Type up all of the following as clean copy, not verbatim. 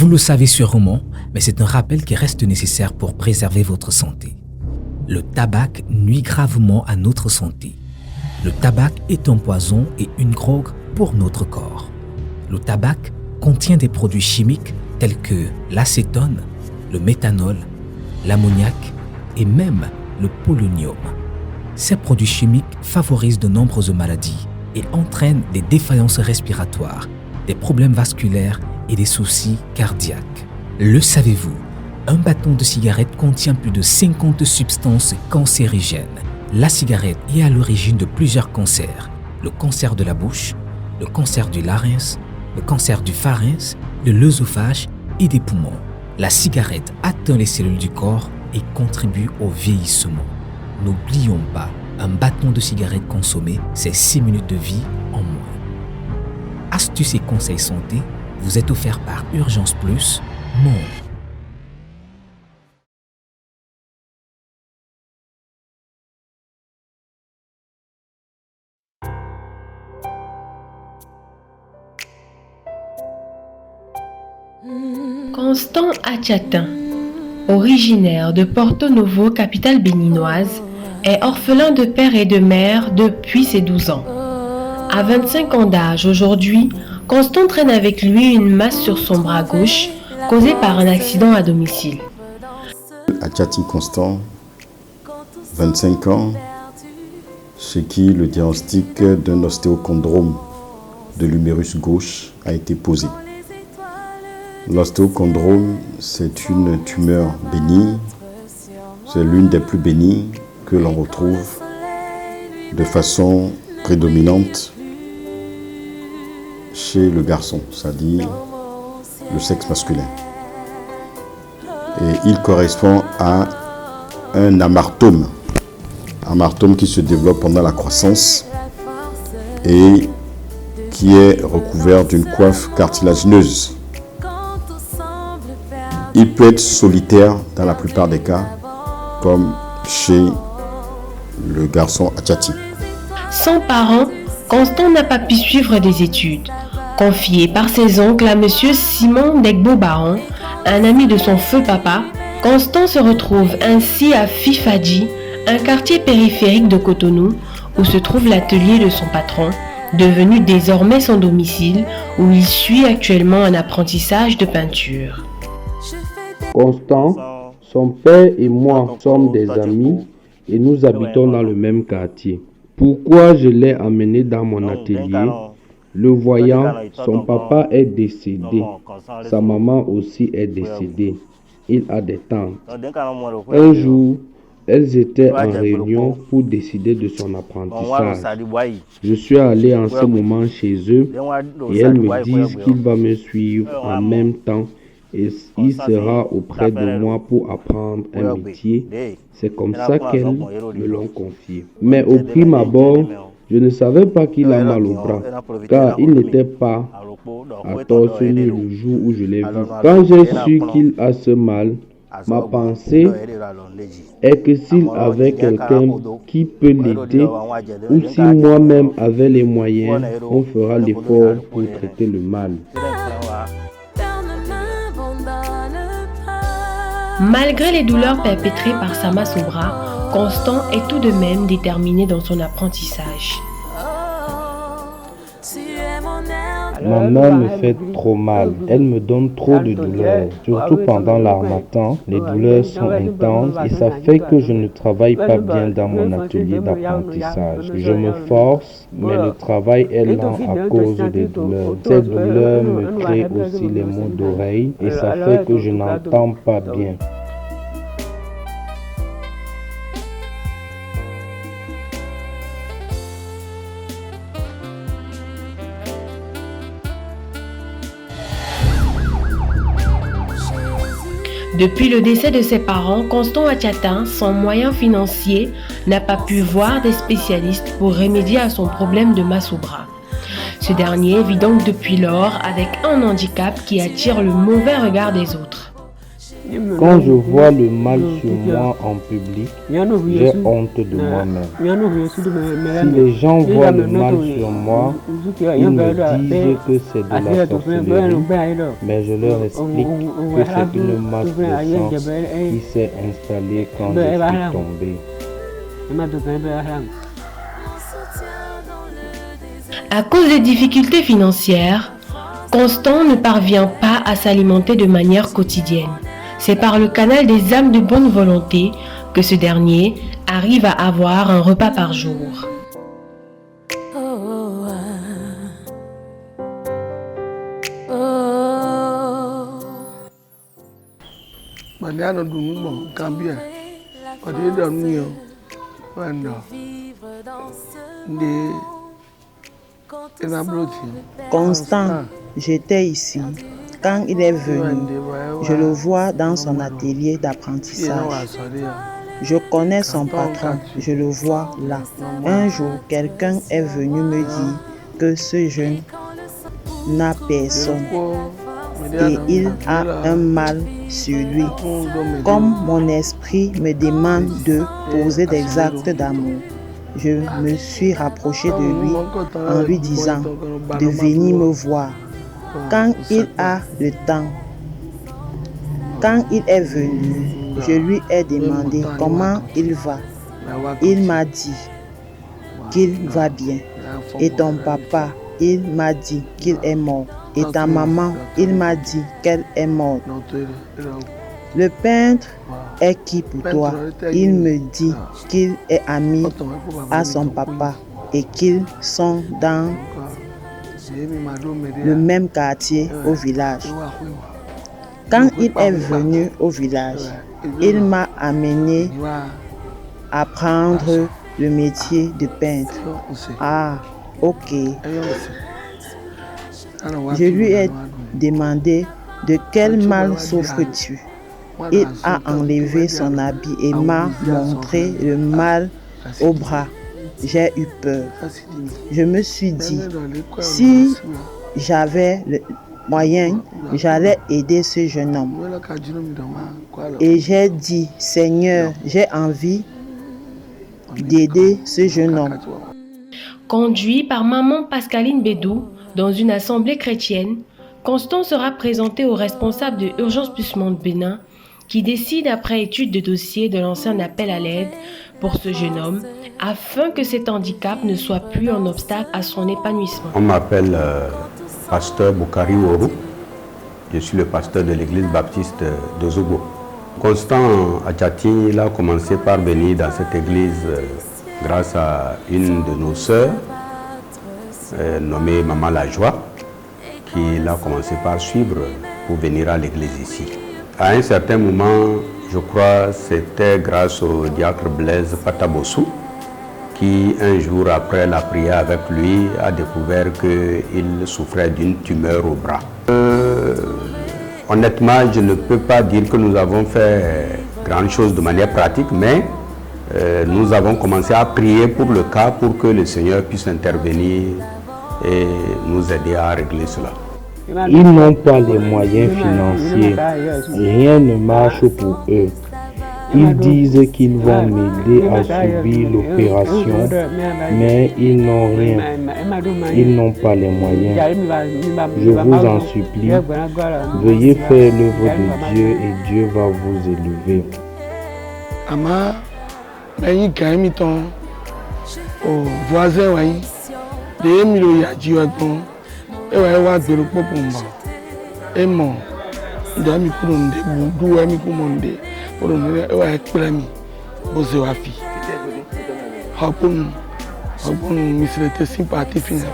Vous le savez sûrement, mais c'est un rappel qui reste nécessaire pour préserver votre santé. Le tabac nuit gravement à notre santé. Le tabac est un poison et une drogue pour notre corps. Le tabac contient des produits chimiques tels que l'acétone, le méthanol, l'ammoniac et même le polonium. Ces produits chimiques favorisent de nombreuses maladies et entraînent des défaillances respiratoires, des problèmes vasculaires et des soucis cardiaques. Le savez-vous? Un bâton de cigarette contient plus de 50 substances cancérigènes. La cigarette est à l'origine de plusieurs cancers. Le cancer de la bouche, le cancer du larynx, le cancer du pharynx, de l'œsophage et des poumons. La cigarette atteint les cellules du corps et contribue au vieillissement. N'oublions pas, un bâton de cigarette consommé, c'est 6 minutes de vie en moins. Astuces et conseils santé vous est offert par Urgence Plus, Monde. Constant Atchatin, originaire de Porto Novo, capitale béninoise, est orphelin de père et de mère depuis ses 12 ans. À 25 ans d'âge aujourd'hui, Constant traîne avec lui une masse sur son bras gauche causée par un accident à domicile. Atchati Constant, 25 ans, chez qui le diagnostic d'un ostéochondrome de l'humérus gauche a été posé. L'ostéochondrome, c'est une tumeur bénigne, c'est l'une des plus bénignes que l'on retrouve de façon prédominante chez le garçon, c'est-à-dire le sexe masculin. Et il correspond à un amartome qui se développe pendant la croissance et qui est recouvert d'une coiffe cartilagineuse. Il peut être solitaire dans la plupart des cas, comme chez le garçon Atchati. Sans parents, Constant n'a pas pu suivre des études. Confié par ses oncles à M. Simon Degbo-Baron, un ami de son feu papa, Constant se retrouve ainsi à Fifadji, un quartier périphérique de Cotonou, où se trouve l'atelier de son patron, devenu désormais son domicile, où il suit actuellement un apprentissage de peinture. Constant, son père et moi sommes des amis et nous habitons dans le même quartier. Pourquoi je l'ai amené dans mon atelier? Le voyant, son papa est décédé, sa maman aussi est décédée. Il a des tantes. Un jour, elles étaient en réunion pour décider de son apprentissage. Je suis allé en ce moment chez eux et elles me disent qu'il va me suivre en même temps et il sera auprès de moi pour apprendre un métier. C'est comme ça qu'elles me l'ont confié. Mais au prime abord, je ne savais pas qu'il a mal au bras, car il n'était pas à torse nu le jour où je l'ai vu. Quand j'ai su qu'il a ce mal, ma pensée est que s'il avait quelqu'un qui peut l'aider, ou si moi-même avait les moyens, on fera l'effort pour traiter le mal. Malgré les douleurs perpétrées par sa masse au bras, Constant est tout de même déterminé dans son apprentissage. Ma main me fait trop mal, elle me donne trop de douleurs, surtout pendant l'harmattan, les douleurs sont intenses et ça fait que je ne travaille pas bien dans mon atelier d'apprentissage. Je me force, mais le travail est lent à cause des douleurs. Ces douleurs me créent aussi les maux d'oreille et ça fait que je n'entends pas bien. Depuis le décès de ses parents, Constant Atchatin, sans moyens financiers, n'a pas pu voir des spécialistes pour remédier à son problème de masse au bras. Ce dernier vit donc depuis lors avec un handicap qui attire le mauvais regard des autres. Quand je vois le mal sur moi en public, j'ai honte de moi-même. Si les gens voient le mal sur moi, ils me disent que c'est de la sorcellerie, mais je leur explique que c'est une masse de sang qui s'est installée quand je suis tombé. À cause des difficultés financières, Constant ne parvient pas à s'alimenter de manière quotidienne. C'est par le canal des âmes de bonne volonté que ce dernier arrive à avoir un repas par jour. Constant, j'étais ici. Quand il est venu, je le vois dans son atelier d'apprentissage. Je connais son patron, je le vois là. Un jour, quelqu'un est venu me dire que ce jeune n'a personne et il a un mal sur lui. Comme mon esprit me demande de poser des actes d'amour, je me suis rapproché de lui en lui disant de venir me voir quand il a le temps. Quand il est venu, je lui ai demandé comment il va. Il m'a dit qu'il va bien. Et ton papa, il m'a dit qu'il est mort. Et ta maman, il m'a dit qu'elle est morte. Le peintre est qui pour toi? Il me dit qu'il est ami à son papa et qu'ils sont dans le même quartier au village. Quand il est venu au village, il m'a amené à apprendre le métier de peintre. Ah, ok. Je lui ai demandé de quel mal souffres-tu. Il a enlevé son habit et m'a montré le mal au bras. J'ai eu peur. Je me suis dit, si j'avais le moyen, j'allais aider ce jeune homme. Et j'ai dit, Seigneur, j'ai envie d'aider ce jeune homme. Conduit par maman Pascaline Bédou dans une assemblée chrétienne, Constant sera présenté au responsable de Urgence Plus Monde Bénin qui décide après étude de dossier de lancer un appel à l'aide pour ce jeune homme afin que cet handicap ne soit plus un obstacle à son épanouissement. On m'appelle pasteur Boukari Oru. Je suis le pasteur de l'église baptiste de Zogo. Constant Achati, il a commencé par venir dans cette église grâce à une de nos sœurs nommée Maman La Joie, qui l'a commencé par suivre pour venir à l'église ici. À un certain moment, je crois c'était grâce au diacre Blaise Patabossou qui, un jour après la prière avec lui, a découvert qu'il souffrait d'une tumeur au bras. Honnêtement, je ne peux pas dire que nous avons fait grand chose de manière pratique, mais nous avons commencé à prier pour le cas pour que le Seigneur puisse intervenir et nous aider à régler cela. Ils n'ont pas les moyens financiers. Rien ne marche pour eux. Ils disent qu'ils vont m'aider à subir l'opération, mais ils n'ont rien. Ils n'ont pas les moyens. Je vous en supplie, veuillez faire l'œuvre de Dieu et Dieu va vous élever. Ama, ben quand ton au voisin ouais, des milo ya jiwa bon, et ouais wa de le popomba. Et mon, dans mi kulonde, budu wa mi kumonde. Pour nous, ouais, premi, bosser wa fi. Hapon, était sympathie finale,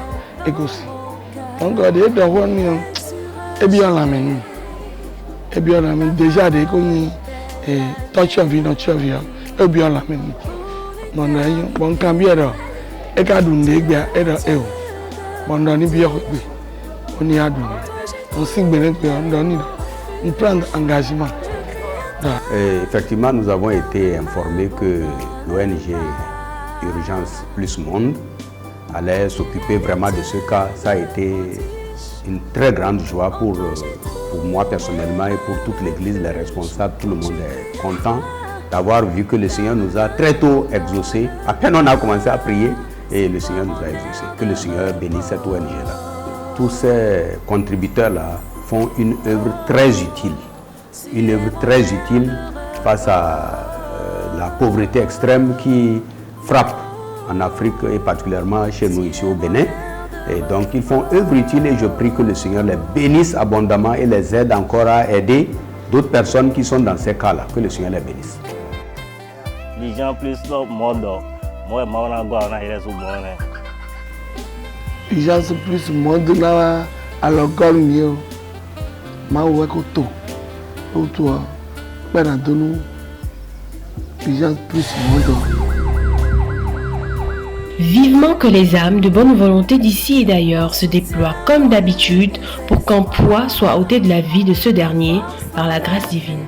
et aussi. Donc, des d'abord, et bien la menu. Et bien la menu, déjà des connus, et touch of vie, not of you, et bien la menu. Mon aïe, bon cambia, et qu'à donner, bien, et à eux. Mon donné bien, on y a donné. On signe bien, on donne, on prend engagement. Et effectivement, nous avons été informés que l'ONG Urgence Plus Monde allait s'occuper vraiment de ce cas. Ça a été une très grande joie pour moi personnellement et pour toute l'Église, les responsables, tout le monde est content d'avoir vu que le Seigneur nous a très tôt exaucés. À peine on a commencé à prier et le Seigneur nous a exaucés. Que le Seigneur bénisse cette ONG-là. Tous ces contributeurs-là font une œuvre très utile. Une œuvre très utile face à la pauvreté extrême qui frappe en Afrique et particulièrement chez nous ici au Bénin. Et donc ils font œuvre utile et je prie que le Seigneur les bénisse abondamment et les aide encore à aider d'autres personnes qui sont dans ces cas-là. Que le Seigneur les bénisse. Les gens plus monde, moi les gens sont plus monde là à l'école mieux. Ma ouais koto, toi, ben à nous, les gens plus monde. Vivement que les âmes de bonne volonté d'ici et d'ailleurs se déploient comme d'habitude pour qu'un poids soit ôté de la vie de ce dernier par la grâce divine.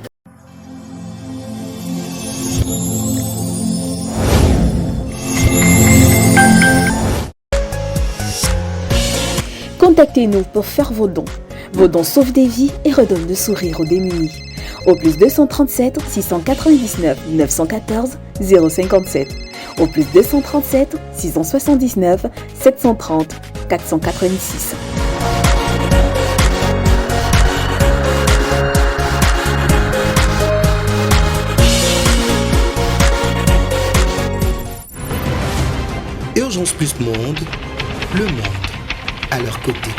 Contactez-nous pour faire vos dons. Vos dons sauvent des vies et redonnent le sourire aux démunis. Au plus 237 699 914 057. Au plus 237 679 730 486. Urgence Plus Monde, le monde à leur côté.